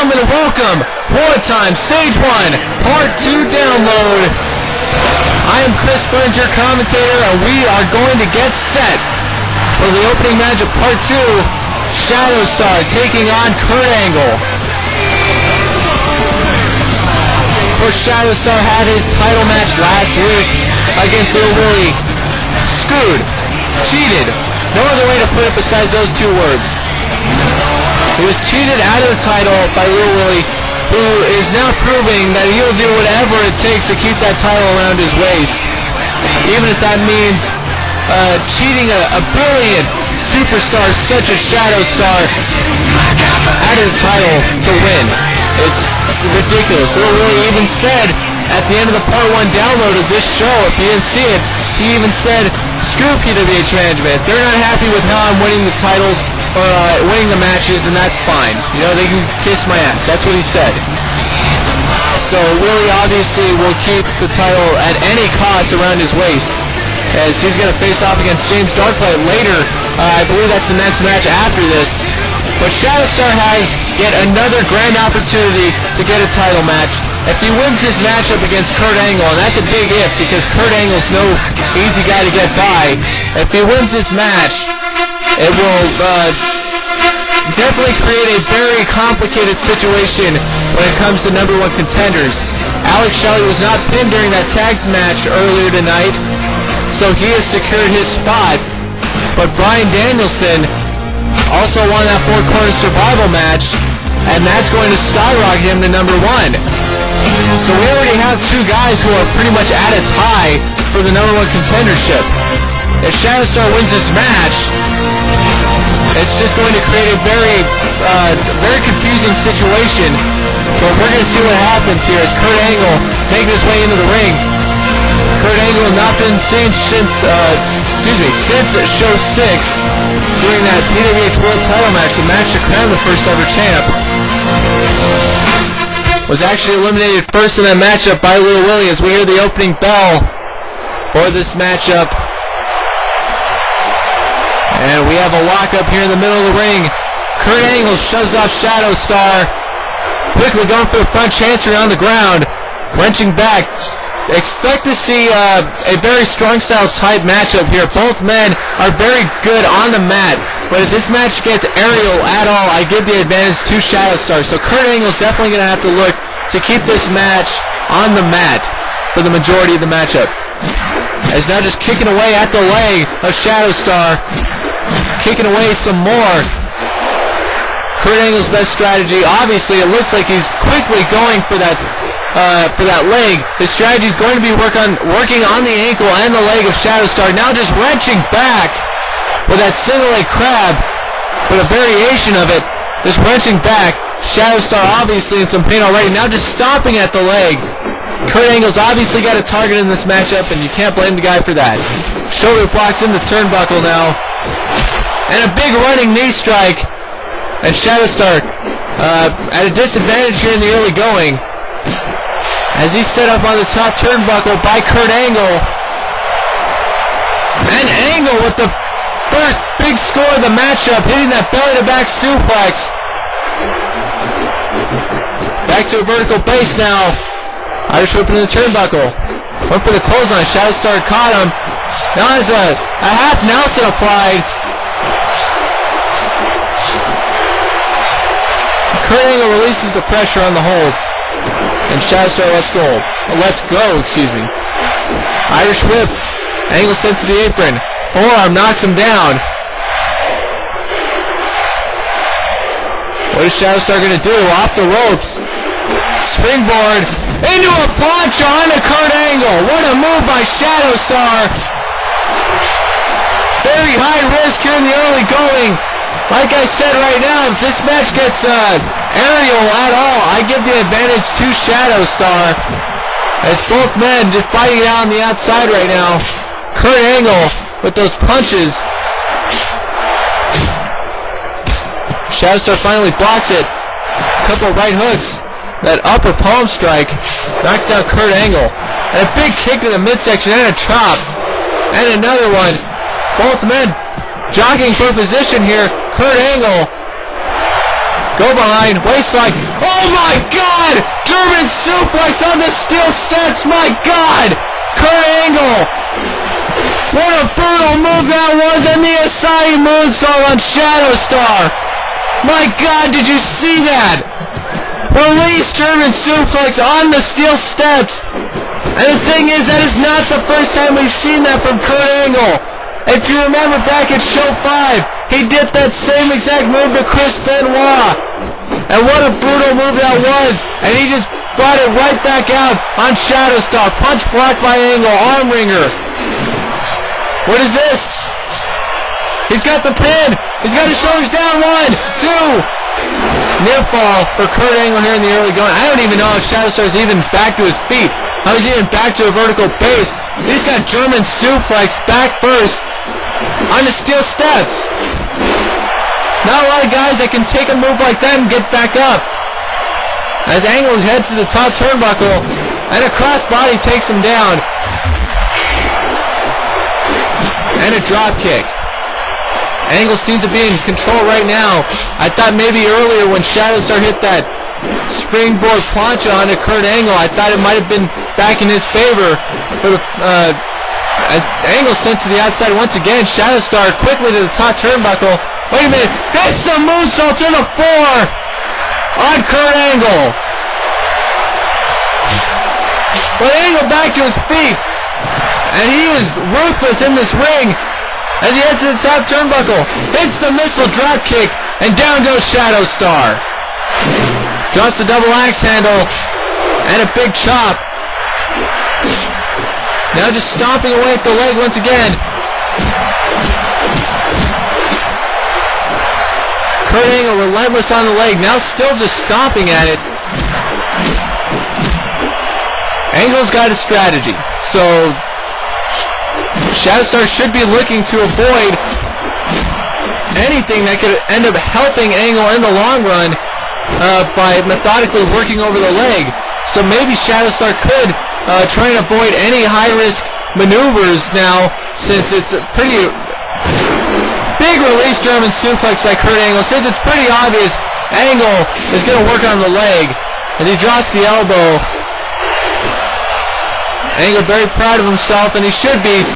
gentlemen, welcome WarTime Stage 1, Part 2 download. I am Chris Burns, your commentator, and we are going to get set for the opening match of Part 2, Shadowstarr taking on Kurt Angle. Of course, Shadowstarr had his title match last week against Lil Willie. Screwed. Cheated. No other way to put it besides those two words. He was cheated out of the title by Lil Willie, who is now proving that he'll do whatever it takes to keep that title around his waist. Even if that means cheating a brilliant superstar such as Shadowstarr out of the title to win. It's ridiculous. Lil Willie even said at the end of the Part 1 download of this show, if you didn't see it, he even said, screw PWH management. They're not happy with how I'm winning the titles or winning the matches, and that's fine. You know, they can kiss my ass. That's what he said. So Willie obviously will keep the title at any cost around his waist, as he's going to face off against James Darklight later. I believe that's the next match after this. But Shadowstarr has yet another grand opportunity to get a title match. If he wins this matchup against Kurt Angle, and that's a big if, because Kurt Angle's no easy guy to get by. If he wins this match, it will definitely create a very complicated situation when it comes to number one contenders. Alex Shelley was not pinned during that tag match earlier tonight, so he has secured his spot. But Bryan Danielson also won that Four Corners Survival match, and that's going to skyrocket him to number one. So we already have two guys who are pretty much at a tie for the number one contendership. If Shadowstarr wins this match, it's just going to create a very confusing situation. But we're going to see what happens here as Kurt Angle making his way into the ring. Kurt Angle has not been seen since Show 6 during that PWH World Title match, the match to crown the first ever champ. Was actually eliminated first in that matchup by Lil Willie as we hear the opening bell for this matchup. And we have a lockup here in the middle of the ring. Kurt Angle shoves off Shadowstarr, quickly going for the front chancery on the ground, wrenching back. Expect to see a very strong style type matchup here. Both men are very good on the mat, but if this match gets aerial at all, I give the advantage to Shadowstarr. So Kurt Angle's definitely going to have to look to keep this match on the mat for the majority of the matchup. As now just kicking away at the leg of Shadowstarr, kicking away some more. Kurt Angle's best strategy, obviously it looks like he's quickly going for that leg. His strategy is going to be working on the ankle and the leg of Shadowstarr. Now just wrenching back with that single leg crab, but a variation of it. Just wrenching back. Shadowstarr obviously in some pain already. Now just stomping at the leg. Kurt Angle's obviously got a target in this matchup, and you can't blame the guy for that. Shoulder blocks in the turnbuckle now. And a big running knee strike. And Shadowstarr at a disadvantage here in the early going, as he's set up on the top turnbuckle by Kurt Angle. And Angle with the first big score of the matchup, hitting that belly-to-back suplex. Back to a vertical base now. Irish whip into the turnbuckle. Went for the clothesline. Shadowstarr caught him. Now has a half Nelson applied. Kurt Angle releases the pressure on the hold. And Shadowstarr lets go. Irish whip. Angle sent to the apron. Forearm knocks him down. What is Shadowstarr going to do? Off the ropes. Springboard. Into a plancha onto Kurt Angle. What a move by Shadowstarr. Very high risk here in the early going. Like I said right now, if this match gets aerial at all, I give the advantage to Shadowstarr, as both men just fighting it out on the outside right now. Kurt Angle with those punches. Shadowstarr finally blocks it. A couple of right hooks. That upper palm strike knocks down Kurt Angle. And a big kick to the midsection and a chop. And another one. Both men jockeying for position here. Kurt Angle Go behind, waistline. Oh my God! German suplex on the steel steps, my God! Kurt Angle! What a brutal move that was, and the Asai moonsault on Shadowstarr! My God, did you see that? Release German suplex on the steel steps! And the thing is, that is not the first time we've seen that from Kurt Angle. If you remember back at Show 5, he did that same exact move to Chris Benoit. And what a brutal move that was. And he just brought it right back out on Shadowstarr. Punch blocked by Angle, arm wringer. What is this? He's got the pin. He's got his shoulders down. 1, 2. Near fall for Kurt Angle here in the early going. I don't even know if Shadowstarr's even back to his feet. How he's even back to a vertical base. He's got German suplex back first on the steel steps. Not a lot of guys that can take a move like that and get back up. As Angle heads to the top turnbuckle, and a crossbody takes him down. And a drop kick. Angle seems to be in control right now. I thought maybe earlier when Shadowstarr hit that springboard plancha onto Kurt Angle, I thought it might have been back in his favor. For the, as Angle sent to the outside once again, Shadowstarr quickly to the top turnbuckle. Wait a minute, hits the moonsault to the floor on Kurt Angle. But Angle back to his feet, and he is ruthless in this ring as he heads to the top turnbuckle, hits the missile drop kick, and down goes Shadowstarr. Drops the double axe handle, and a big chop. Now just stomping away at the leg once again. Kurt Angle relentless on the leg, now still just stomping at it. Angle's got a strategy, so Shadowstarr should be looking to avoid anything that could end up helping Angle in the long run by methodically working over the leg. So maybe Shadowstarr could try and avoid any high-risk maneuvers now, since it's a pretty big release German suplex by Kurt Angle. Since it's pretty obvious Angle is going to work on the leg as he drops the elbow. Angle very proud of himself, and he should be.